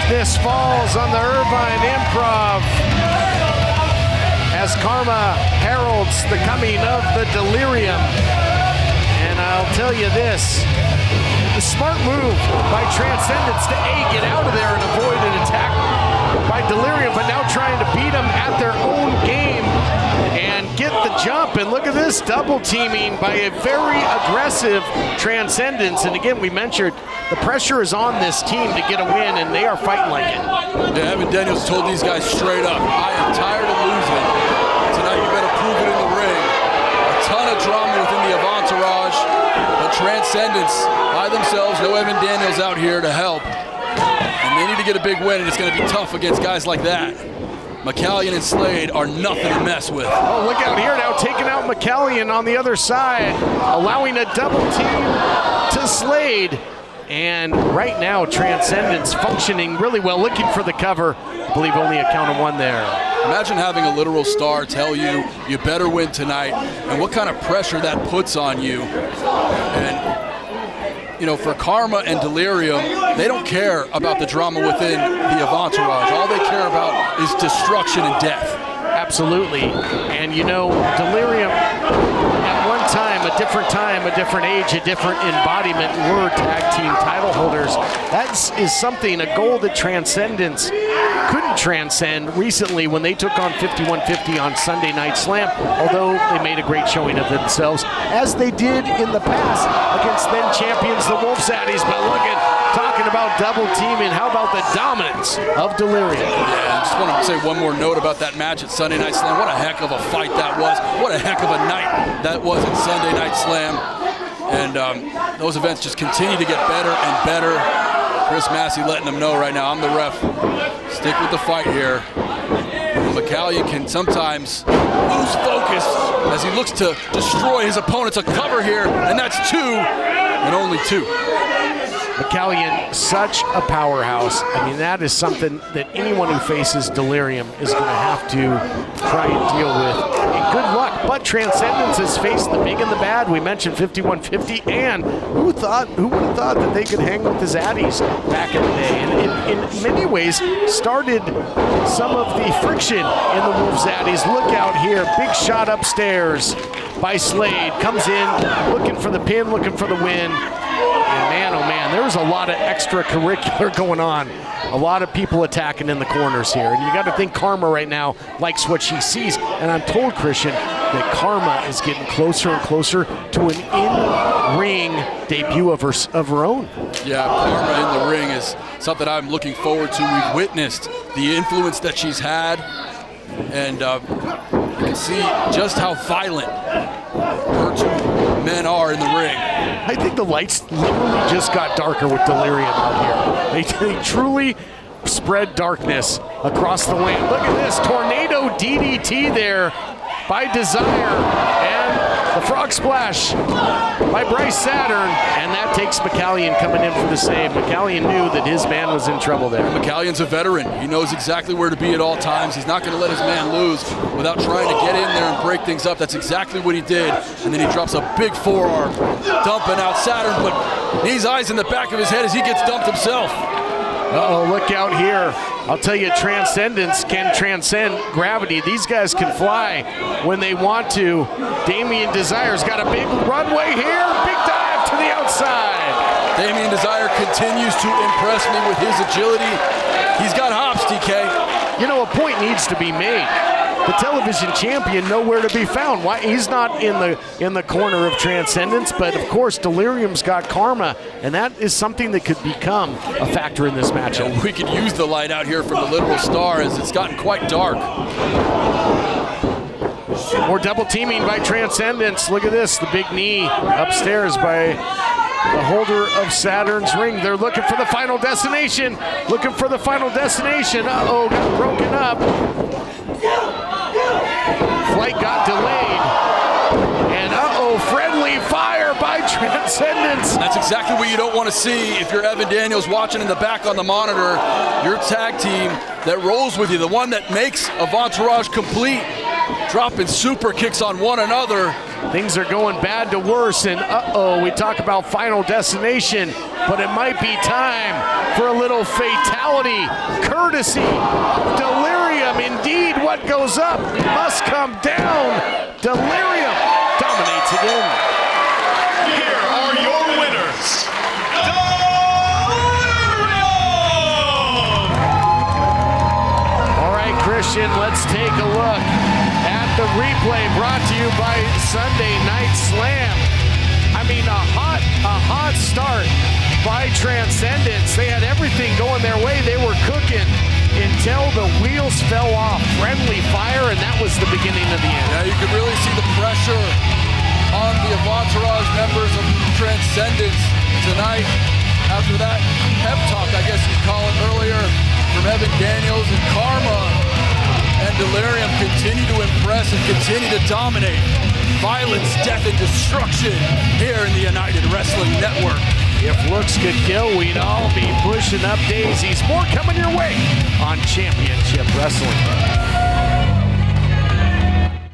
Darkness falls on the Irvine Improv as Karma heralds the coming of the Delirium. And I'll tell you this, the smart move by Transcendence to A, get out of there and avoid an attack by Delirium, but now trying to beat them at their own game and get the jump. And look at this double teaming by a very aggressive Transcendence. And again, we mentioned the pressure is on this team to get a win, and they are fighting like it. Yeah, Evan Daniels told these guys straight up, I am tired of losing. Tonight you better prove it in the ring. A ton of drama within the entourage, but Transcendence by themselves, no Evan Daniels out here to help. And they need to get a big win, and it's going to be tough against guys like that. McCALLION and SLADE are nothing to mess with. Oh, look out here now, taking out McCALLION on the other side, allowing a double team to SLADE. And right now, Transcendence functioning really well, looking for the cover. I believe only a count of one there. Imagine having a literal star tell you, you better win tonight, and what kind of pressure that puts on you. And you know, for Karma and Delirium, they don't care about the drama within the entourage. All they care about is destruction and death. Absolutely. And you know, Delirium, at one time, a different age, a different embodiment, were tag team title holders. That is something, a goal that Transcendence couldn't transcend recently when they took on 5150 on Sunday Night Slam, although they made a great showing of themselves, as they did in the past against then champions, the Wolf Zaddies. But look at, talking about double teaming, how about the dominance of Delirium? Yeah, I just want to say one more note about that match at Sunday Night Slam. What a heck of a fight that was. What a heck of a night that was at Sunday Night Slam. And those events just continue to get better and better. Chris Massey letting them know right now, I'm the ref. Stick with the fight here. McCALLION can sometimes lose focus as he looks to destroy his opponent's a cover here, and that's two, and only two. McCALLION, such a powerhouse. I mean, that is something that anyone who faces Delirium is going to have to try and deal with. And good luck, but Transcendence has faced the big and the bad. We mentioned 5150, and who would have thought that they could hang with the Zaddies back in the day? And in many ways, started some of the friction in the Wolf Zaddies. Look out here, big shot upstairs by SLADE. Comes in, looking for the pin, looking for the win. And man, oh man, there's a lot of extracurricular going on. A lot of people attacking in the corners here. And you got to think Karma right now likes what she sees. And I'm told, Christian, that Karma is getting closer and closer to an in-ring debut of her own. Yeah, Karma in the ring is something I'm looking forward to. We've witnessed the influence that she's had. And you can see just how violent her two men are in the ring. I think the lights literally just got darker with Delirium out here. They truly spread darkness across the land. Look at this, tornado DDT there by Desire, and the frog splash by Bryce Saturn, and that takes McCALLION coming in for the save. McCALLION knew that his man was in trouble there. McCallion's a veteran. He knows exactly where to be at all times. He's not going to let his man lose without trying to get in there and break things up. That's exactly what he did, and then he drops a big forearm, dumping out Saturn, but he's eyes in the back of his head as he gets dumped himself. Uh-oh, look out here. I'll tell you, Transcendence can transcend gravity. These guys can fly when they want to. Damien Desire's got a big runway here. Big dive to the outside. Damien Desire continues to impress me with his agility. He's got hops, DK. You know, a point needs to be made. The television champion nowhere to be found. Why? He's not in the corner of Transcendence, but of course Delirium's got Karma, and that is something that could become a factor in this matchup. Yeah, we could use the light out here from the literal star as it's gotten quite dark. More double teaming by Transcendence. Look at this, the big knee upstairs by the holder of Saturn's ring. They're looking for the final destination. Looking for the final destination. Uh-oh, got broken up. Flight got delayed. And uh-oh, friendly fire by Transcendence. That's exactly what you don't want to see if you're Evan Daniels watching in the back on the monitor. Your tag team that rolls with you, the one that makes a entourage complete, dropping super kicks on one another. things are going bad to worse, and we talk about Final Destination, but it might be time for a little fatality, courtesy of Delirium. Indeed, what goes up must come down. Delirium dominates again. Here are your winners, All right, Christian, let's take a look at the replay brought to you by Sunday Night Slam. I mean, a hot start by Transcendence. They had everything going their way. They were cooking until the wheels fell off. Friendly fire, and that was the beginning of the end. Yeah, you could really see the pressure on the Entourage members of Transcendence tonight. After that pep talk, I guess you'd call it earlier, from Evan Daniels and Karma, and Delirium continue to impress and continue to dominate. Violence, death, and destruction here in the United Wrestling Network. If looks could kill, we'd all be pushing up daisies. More coming your way on Championship Wrestling.